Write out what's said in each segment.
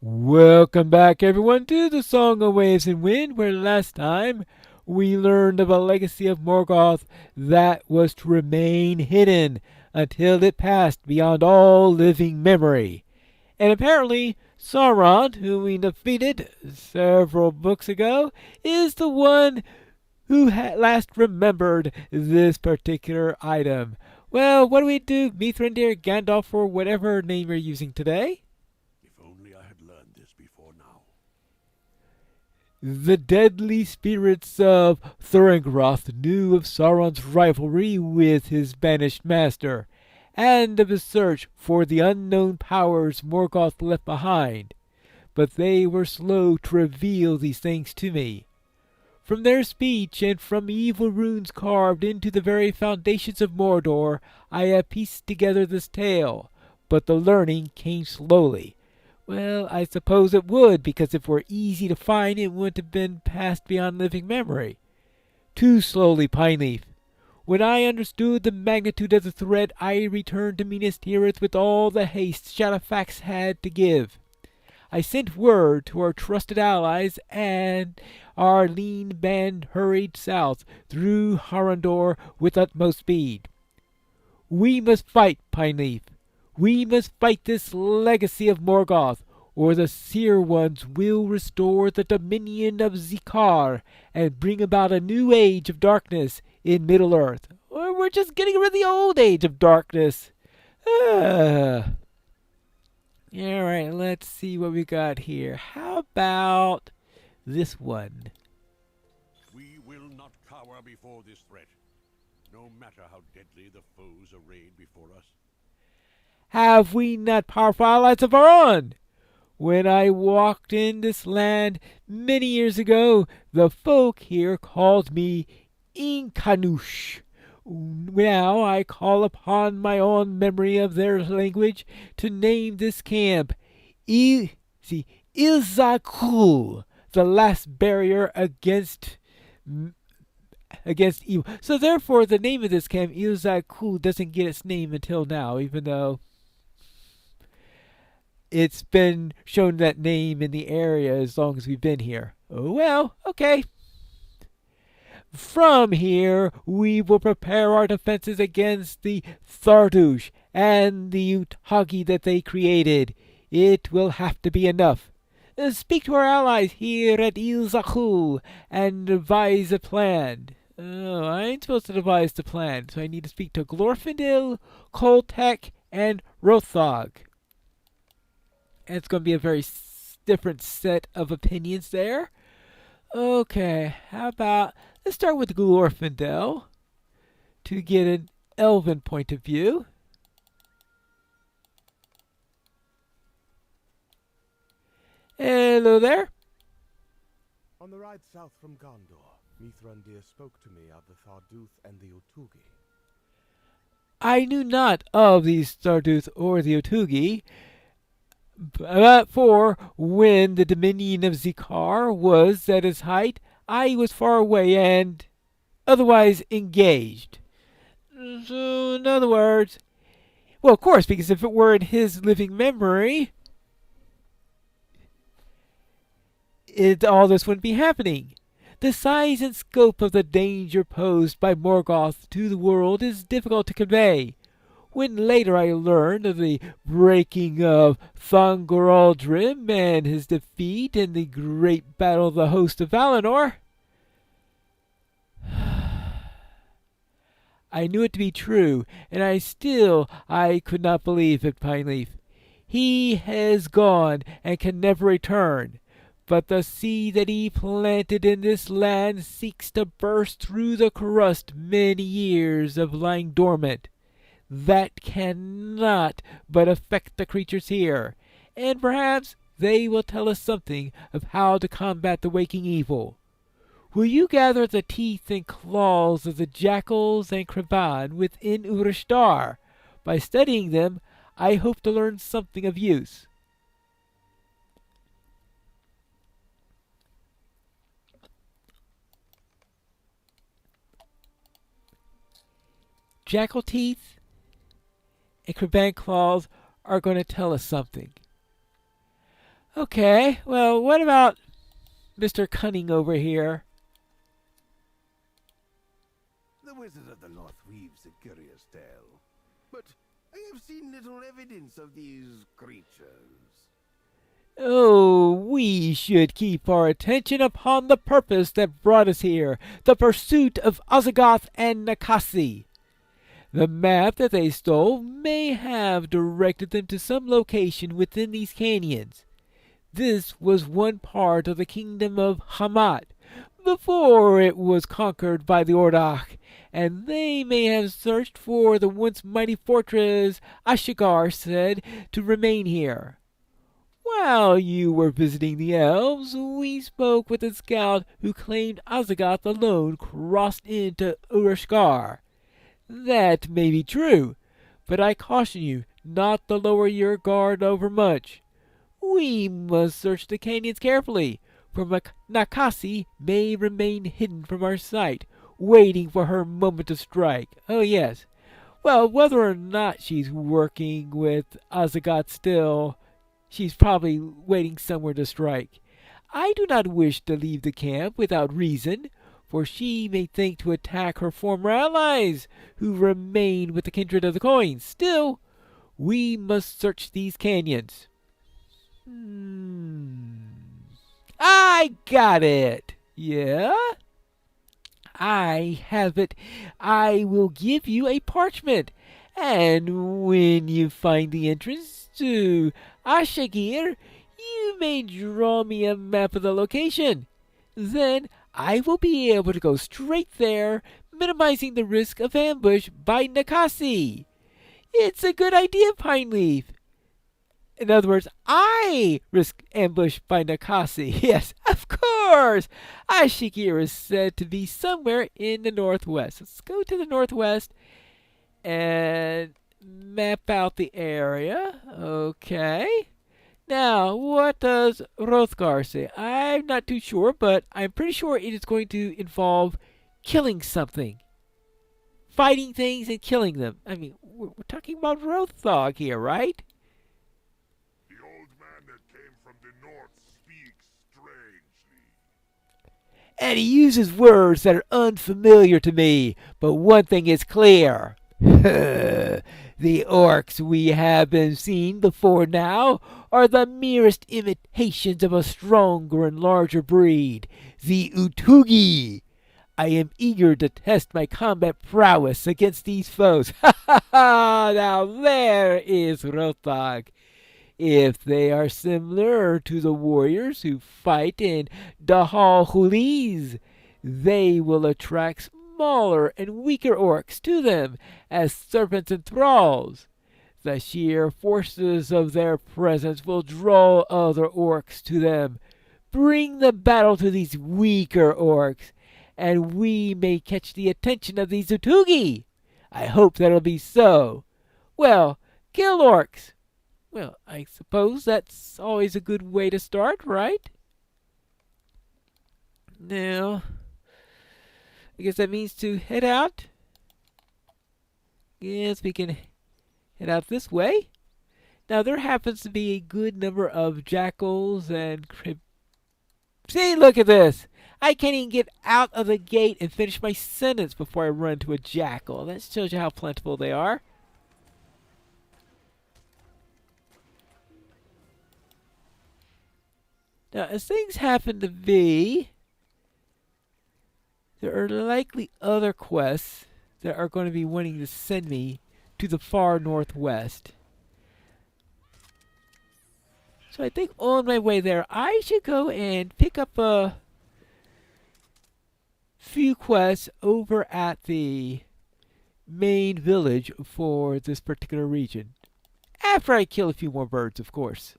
Welcome back, everyone, to the Song of Waves and Wind, where last time we learned of a legacy of Morgoth that was to remain hidden until it passed beyond all living memory. And apparently, Sauron, whom we defeated several books ago, is the one who last remembered this particular item. Well, what do we do, Mithrandir, Gandalf, or whatever name you're using today? If only I had learned this before now. The deadly spirits of Thuringroth knew of Sauron's rivalry with his banished master, and of his search for the unknown powers Morgoth left behind, but they were slow to reveal these things to me. From their speech and from evil runes carved into the very foundations of Mordor, I have pieced together this tale, but the learning came slowly. Well, I suppose it would, because if it were easy to find, it wouldn't have been passed beyond living memory. Too slowly, Pineleaf. When I understood the magnitude of the threat, I returned to Minas Tirith with all the haste Shadowfax had to give. I sent word to our trusted allies, and our lean band hurried south through Harondor with utmost speed. We must fight, Pineleaf. We must fight this legacy of Morgoth, or the Seer Ones will restore the dominion of Zikar and bring about a new age of darkness in Middle-earth. Or we're just getting rid of the old age of darkness. Alright, let's see what we got here. How about this one? We will not cower before this threat, no matter how deadly the foes arrayed before us. Have we not powerful allies of our own? When I walked in this land many years ago, the folk here called me Inkanush. Now I call upon my own memory of their language to name this camp Ilzakul, the last barrier against evil. So therefore, the name of this camp, Ilzakul, doesn't get its name until now, even though it's been shown that name in the area as long as we've been here. Oh well, okay. From here, we will prepare our defenses against the Thardush and the Utagi that they created. It will have to be enough. Speak to our allies here at Ilzakul and devise a plan. Oh, I ain't supposed to devise the plan, so I need to speak to Glorfindel, Koltek, and Rothog. And it's going to be a very different set of opinions there. Okay, how about let's start with Glorfindel to get an elven point of view. Hello there. On the ride south from Gondor, Mithrandir spoke to me of the Tharduth and the Utugi. I knew not of the Starduth or the Otugi, but for when the dominion of Zikar was at its height, I was far away and otherwise engaged. So, in other words, well, of course, because if it were in his living memory, all this wouldn't be happening. The size and scope of the danger posed by Morgoth to the world is difficult to convey. When later I learned of the breaking of Thongoraldrim and his defeat in the great battle of the host of Valinor, I knew it to be true, and I could not believe it, Pineleaf. He has gone and can never return. But the seed that he planted in this land seeks to burst through the crust many years of lying dormant. That cannot but affect the creatures here, and perhaps they will tell us something of how to combat the waking evil. Will you gather the teeth and claws of the jackals and Kreban within Urashtar? By studying them, I hope to learn something of use. Jackal teeth and Kreban claws are going to tell us something. Okay, well, what about Mr. Cunning over here? The Wizard of the North weaves a curious tale, but I have seen little evidence of these creatures. Oh, we should keep our attention upon the purpose that brought us here, the pursuit of Ozagoth and Nakasi. The map that they stole may have directed them to some location within these canyons. This was one part of the kingdom of Hamad before it was conquered by the Ordach, and they may have searched for the once mighty fortress Ashigar said to remain here. While you were visiting the elves, we spoke with a scout who claimed Azagoth alone crossed into Urashgar. That may be true, but I caution you not to lower your guard overmuch. We must search the canyons carefully, for Nakasi may remain hidden from our sight, waiting for her moment to strike. Oh, yes. Well, whether or not she's working with Azagoth still, she's probably waiting somewhere to strike. I do not wish to leave the camp without reason, for she may think to attack her former allies, who remain with the kindred of the coins. Still, we must search these canyons. I got it. Yeah? I have it. I will give you a parchment, and when you find the entrance to Ashagir, you may draw me a map of the location. Then I will be able to go straight there, minimizing the risk of ambush by Nakasi. It's a good idea, Pineleaf. In other words, I risk ambush by Nakasi. Yes, of course. Ashigir is said to be somewhere in the northwest. Let's go to the northwest and map out the area. Okay. Now, what does Rothgar say? I'm not too sure, but I'm pretty sure it is going to involve killing something. Fighting things and killing them. I mean, we're talking about Rothgar here, right? The old man that came from the north speaks strangely. And he uses words that are unfamiliar to me, but one thing is clear. The orcs we have been seen before now are the merest imitations of a stronger and larger breed, the Utugi. I am eager to test my combat prowess against these foes. Ha ha ha! Now there is Rothag. If they are similar to the warriors who fight in Dahal Huliz, they will attract smaller and weaker orcs to them as serpents and thralls. The sheer forces of their presence will draw other orcs to them. Bring the battle to these weaker orcs, and we may catch the attention of these Utugi. I hope that'll be so. Well, kill orcs. Well, I suppose that's always a good way to start, right? Now, I guess that means to head out. Yes, we can head out this way. Now, there happens to be a good number of jackals and See, look at this. I can't even get out of the gate and finish my sentence before I run into a jackal. That shows you how plentiful they are. Now, as things happen to be, there are likely other quests that are going to be wanting to send me to the far northwest. So I think on my way there, I should go and pick up a few quests over at the main village for this particular region. After I kill a few more birds, of course.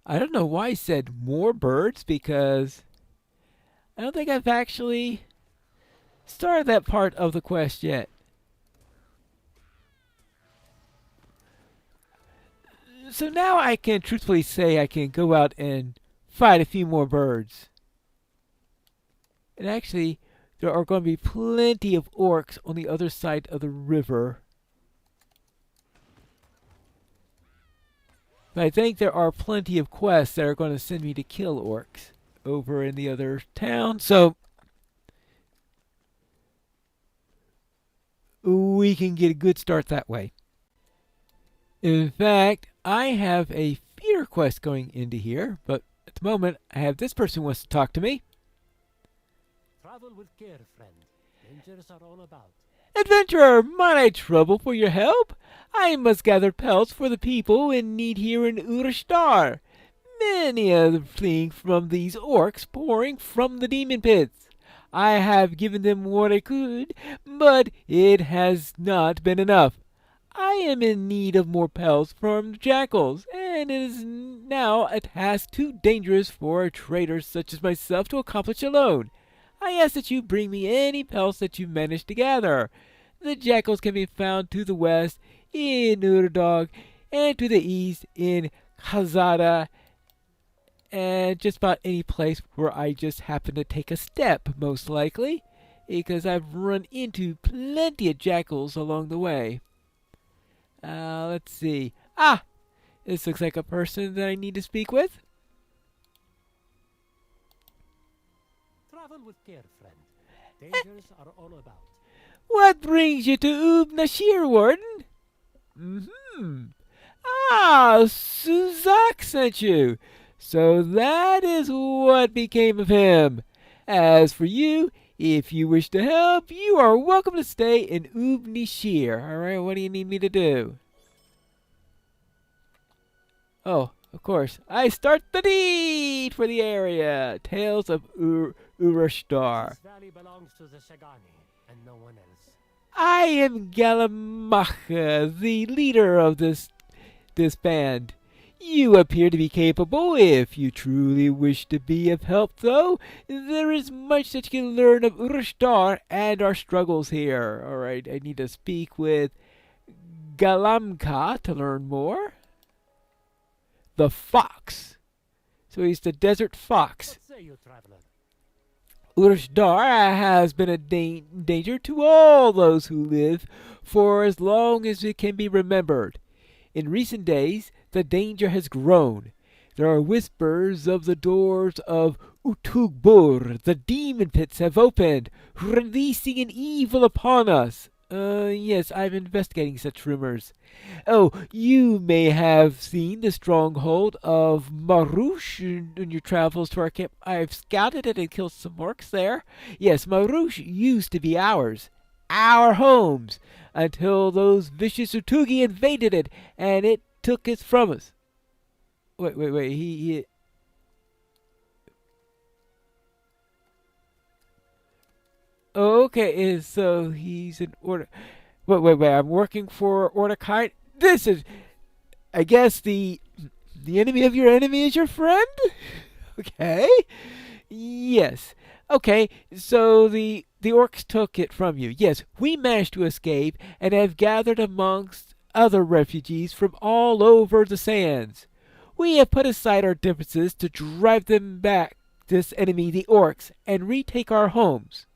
I don't know why I said more birds, because I don't think I've actually started that part of the quest yet. So now I can truthfully say I can go out and fight a few more birds. And actually, there are going to be plenty of orcs on the other side of the river. But I think there are plenty of quests that are going to send me to kill orcs over in the other town, so we can get a good start that way. In fact, I have a feeder quest going into here, but at the moment I have this person who wants to talk to me. Travel with care, friend. Dangers are all about. Adventurer, might I trouble for your help? I must gather pelts for the people in need here in Urashtar. Many are fleeing from these orcs pouring from the demon pits. I have given them what I could, but it has not been enough. I am in need of more pelts from the jackals, and it is now a task too dangerous for a trader such as myself to accomplish alone. I ask that you bring me any pelts that you manage to gather. The jackals can be found to the west in Urdog, and to the east in Khazada, and just about any place where I just happen to take a step, most likely, because I've run into plenty of jackals along the way. Let's see. This looks like a person that I need to speak with. Travel with care, friend. Dangers are all about. What brings you to Nishir, Warden? Suzak sent you. So that is what became of him. As for you, if you wish to help, you are welcome to stay in Nishir. Alright, what do you need me to do? Oh, of course. I start the deed for the area. Tales of Urashtar. This valley belongs to the Shagani and no one else. I am Galamacha, the leader of this band. You appear to be capable. If you truly wish to be of help, though, there is much that you can learn of Urashtar and our struggles here. Alright, I need to speak with Galamka to learn more. The fox. So he's the desert fox. What say you, traveler? Urashtar has been a danger to all those who live for as long as it can be remembered. In recent days, the danger has grown. There are whispers of the doors of Utugbur. The demon pits have opened, releasing an evil upon us. Yes, I'm investigating such rumors. Oh, you may have seen the stronghold of Marouche in your travels to our camp. I've scouted it and killed some orcs there. Yes, Marouche used to be ours. Our homes. Until those vicious Utugi invaded it, and it took it from us. Wait, he... Oh, okay, so he's an order... Wait, I'm working for Ordakhai? This is... I guess the enemy of your enemy is your friend? Okay. Yes. Okay, so the orcs took it from you. Yes, we managed to escape and have gathered amongst other refugees from all over the sands. We have put aside our differences to drive them back, this enemy, the orcs, and retake our homes.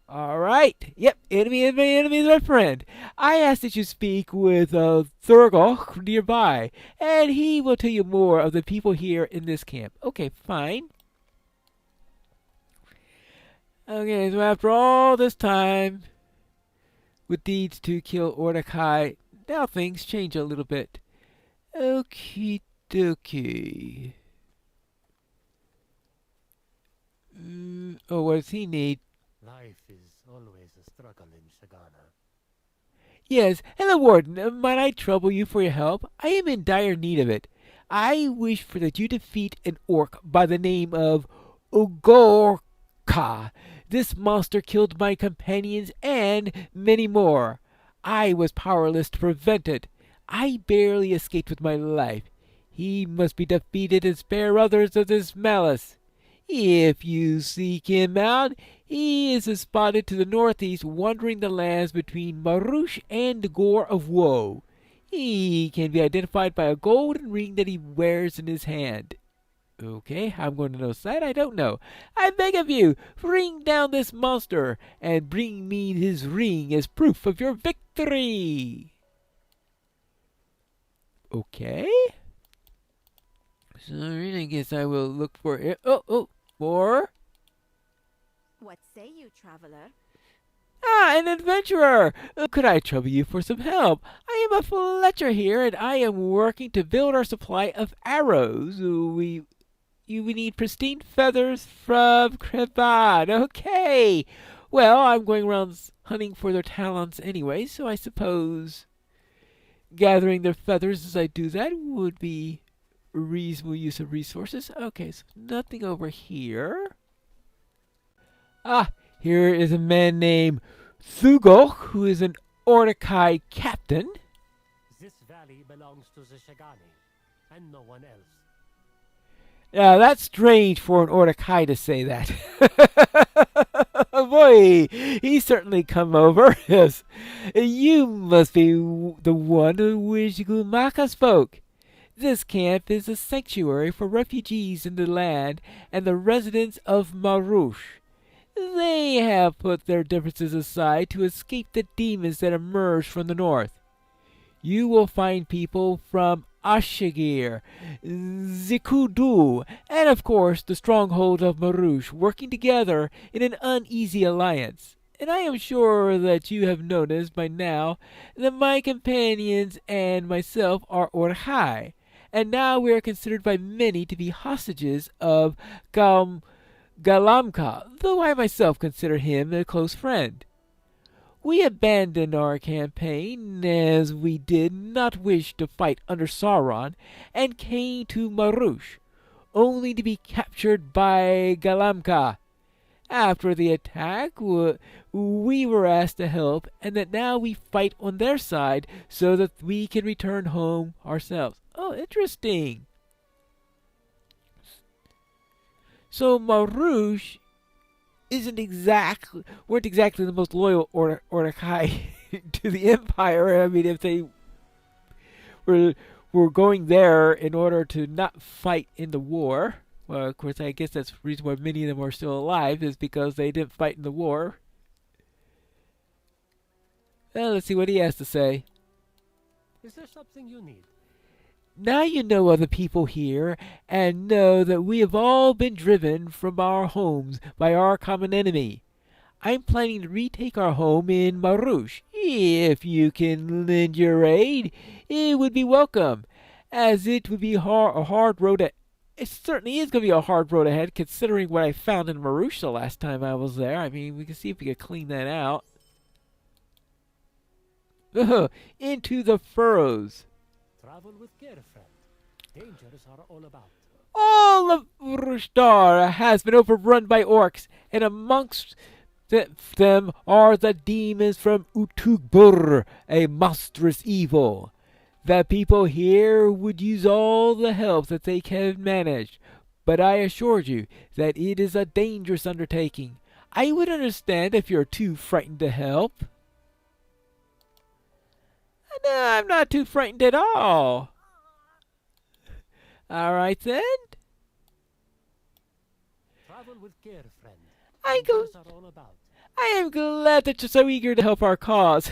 Alright, yep, enemy is my friend. I ask that you speak with Thurgoch nearby, and he will tell you more of the people here in this camp. Okay, fine. Okay, so after all this time, with deeds to kill Ordakhai, now things change a little bit. Okie dokie. What does he need? Life is always a struggle in Shagana. Yes, hello, Warden. Might I trouble you for your help? I am in dire need of it. I wish for that you defeat an orc by the name of Ordakhai. This monster killed my companions and many more. I was powerless to prevent it. I barely escaped with my life. He must be defeated and spare others of this malice. If you seek him out, he is spotted to the northeast, wandering the lands between Marouche and Gore of Woe. He can be identified by a golden ring that he wears in his hand. Okay, how I'm going to know that? I don't know. I beg of you, bring down this monster and bring me his ring as proof of your victory. Okay. So I guess I will look for it. More. What say you, traveler? Ah, an adventurer! Could I trouble you for some help? I am a Fletcher here, and I am working to build our supply of arrows. We need pristine feathers from Kreban. Okay. Well, I'm going around hunting for their talents anyway, so I suppose gathering their feathers as I do that would be a reasonable use of resources. Okay, so nothing over here. Ah, here is a man named Thugoch, who is an Ordakhai captain. This valley belongs to the Shagani, and no one else. Now, that's strange for an Ordakhai to say that. Boy, he's certainly come over. Yes. You must be the one of which Gumaka spoke. This camp is a sanctuary for refugees in the land and the residents of Marouche. They have put their differences aside to escape the demons that emerge from the north. You will find people from Ashigir, Zikudu, and of course the stronghold of Marouche working together in an uneasy alliance. And I am sure that you have noticed by now that my companions and myself are Ordakhai, and now we are considered by many to be hostages of Galamka, though I myself consider him a close friend. We abandoned our campaign, as we did not wish to fight under Sauron, and came to Marouche, only to be captured by Galamka. After the attack, we were asked to help, and that now we fight on their side so that we can return home ourselves. Oh, interesting. So Marouche weren't exactly the most loyal Ordakhai to the Empire. I mean, if they were going there in order to not fight in the war, well, of course, I guess that's the reason why many of them are still alive, is because they didn't fight in the war. Well, let's see what he has to say. Is there something you need? Now you know other people here, and know that we have all been driven from our homes by our common enemy. I'm planning to retake our home in Marouche. If you can lend your aid, it would be welcome, as it would be a hard road ahead. It certainly is going to be a hard road ahead, considering what I found in Marouche the last time I was there. I mean, we can see if we can clean that out. Into the furrows. Travel with care, friend. Dangers are all about. All of Rushdar has been overrun by orcs, and amongst them are the demons from Utugbur, a monstrous evil. The people here would use all the help that they can manage, but I assure you that it is a dangerous undertaking. I would understand if you're too frightened to help. No, I'm not too frightened at all. All right, then. Travel with care, friend. I Dangers are all about. am glad that you're so eager to help our cause.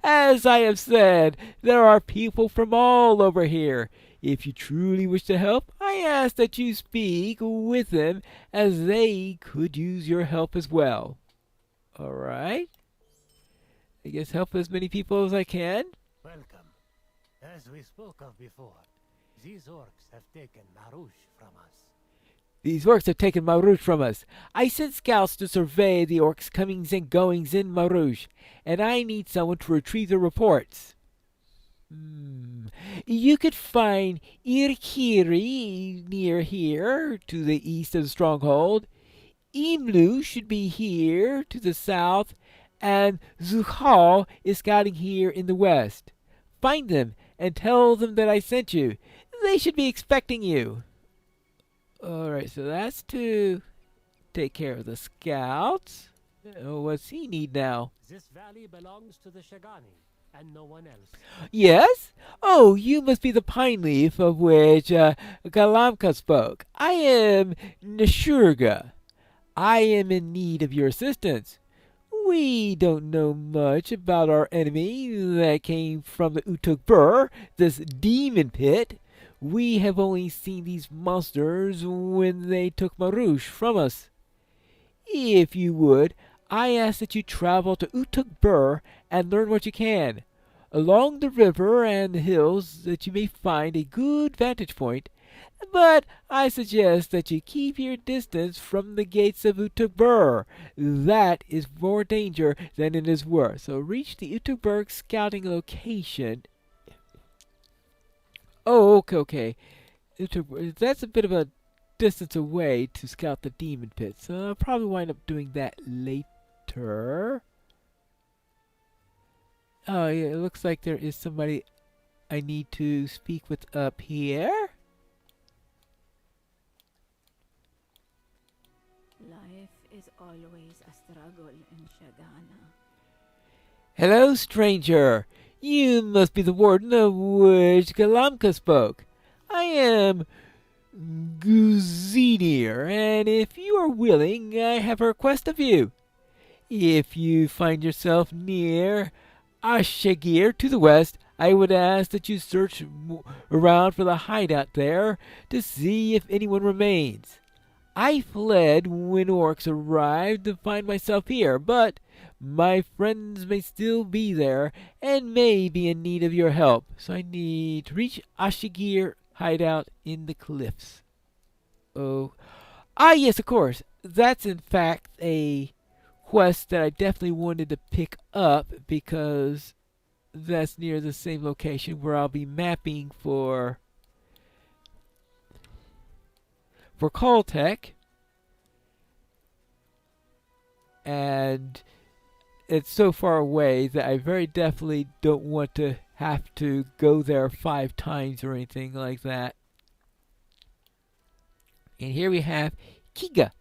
As I have said, there are people from all over here. If you truly wish to help, I ask that you speak with them, as they could use your help as well. All right. I guess help as many people as I can. Welcome. As we spoke of before, these orcs have taken Marouche from us. These orcs have taken Marouche from us. I sent scouts to survey the orcs' comings and goings in Marouche, and I need someone to retrieve the reports. You could find Irkiri near here, to the east of the stronghold. Imlu should be here, to the south, and Zuhal is scouting here in the west. Find them and tell them that I sent you. They should be expecting you. Alright, so that's to take care of the scouts. What's he need now? This valley belongs to the Shagani, and no one else. Yes? Oh, you must be the pine leaf of which Galamka spoke. I am Nishir. I am in need of your assistance. We don't know much about our enemy that came from the Utuk-Bur, this demon pit. We have only seen these monsters when they took Marouche from us. If you would, I ask that you travel to Utuk-Bur and learn what you can. Along the river and the hills that you may find a good vantage point, but I suggest that you keep your distance from the gates of Utuk-Bur. That is more danger than it is worth. So reach the Utuk-Bur scouting location. Oh, okay. That's a bit of a distance away to scout the demon pit, so I'll probably wind up doing that later. Oh, yeah, it looks like there is somebody I need to speak with up here. Life is always a struggle in Shagana. Hello, stranger. You must be the warden of which Galamka spoke. I am Guzinir, and if you are willing, I have a request of you. If you find yourself near Ashagir to the west, I would ask that you search around for the hideout there to see if anyone remains. I fled when orcs arrived to find myself here, but my friends may still be there and may be in need of your help, so I need to reach Ashigir hideout in the cliffs. Oh, yes, of course. That's in fact a quest that I definitely wanted to pick up because that's near the same location where I'll be mapping for Caltech, and it's so far away that I very definitely don't want to have to go there 5 times or anything like that. And here we have Kiga.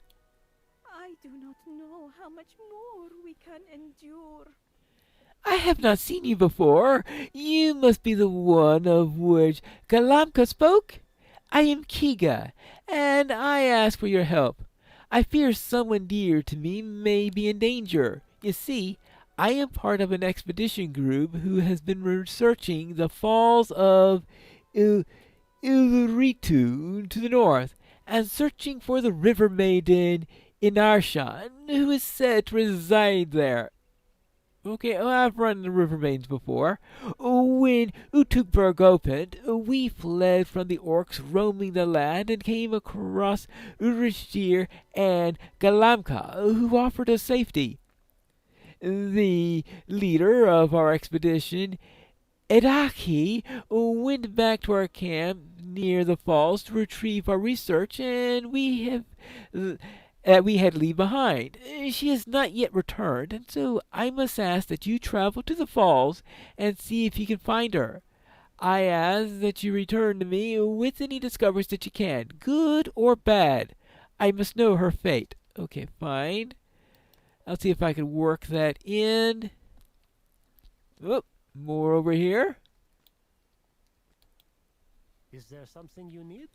I do not know how much more we can endure. I have not seen you before. You must be the one of which Galamka spoke. I am Kiga, and I ask for your help. I fear someone dear to me may be in danger. You see, I am part of an expedition group who has been researching the falls of Iluritu to the north, and searching for the river maiden Inarshan, who is said to reside there. Okay, I've run the river maidens before. When Utukberg opened, we fled from the orcs roaming the land and came across Urishir and Galamka, who offered us safety. The leader of our expedition, Ordakhai, went back to our camp near the falls to retrieve our research, and we had to leave behind. She has not yet returned, and so I must ask that you travel to the falls and see if you can find her. I ask that you return to me with any discoveries that you can, good or bad. I must know her fate. Okay, fine. I'll see if I can work that in. Oh, more over here. Is there something you need?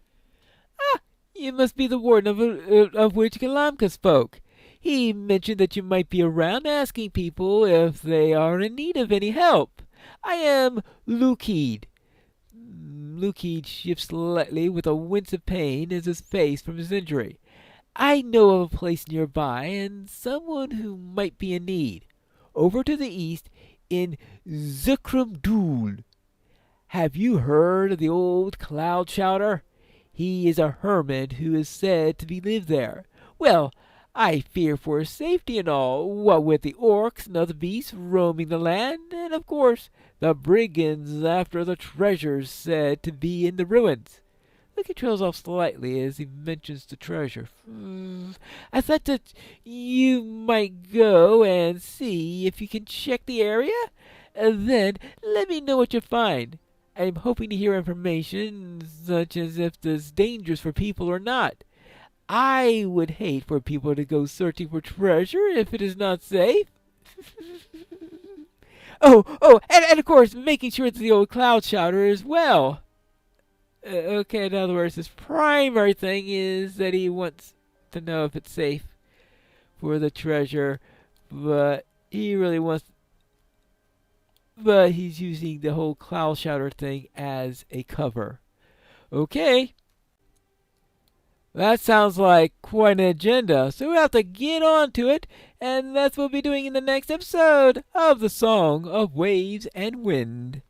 You must be the warden of which Galamka spoke. He mentioned that you might be around asking people if they are in need of any help. I am Lukid. Lukid shifts slightly with a wince of pain as his face from his injury. I know of a place nearby and someone who might be in need. Over to the east in Zukrumdul. Have you heard of the old Cloud Shouter? He is a hermit who is said to be lived there. Well, I fear for his safety and all, what with the orcs and other beasts roaming the land, and of course the brigands after the treasures said to be in the ruins. Look, he trails off slightly as he mentions the treasure. I thought that you might go and see if you can check the area, and then let me know what you find. I'm hoping to hear information such as if there's dangers for people or not. I would hate for people to go searching for treasure if it is not safe. and of course, making sure it's the old Cloud Shouter as well. Okay, in other words, his primary thing is that he wants to know if it's safe for the treasure, but He really wants, but he's using the whole cloud shouter thing as a cover. Okay. That sounds like quite an agenda, so we'll have to get on to it, and that's what we'll be doing in the next episode of the Song of Waves and Wind.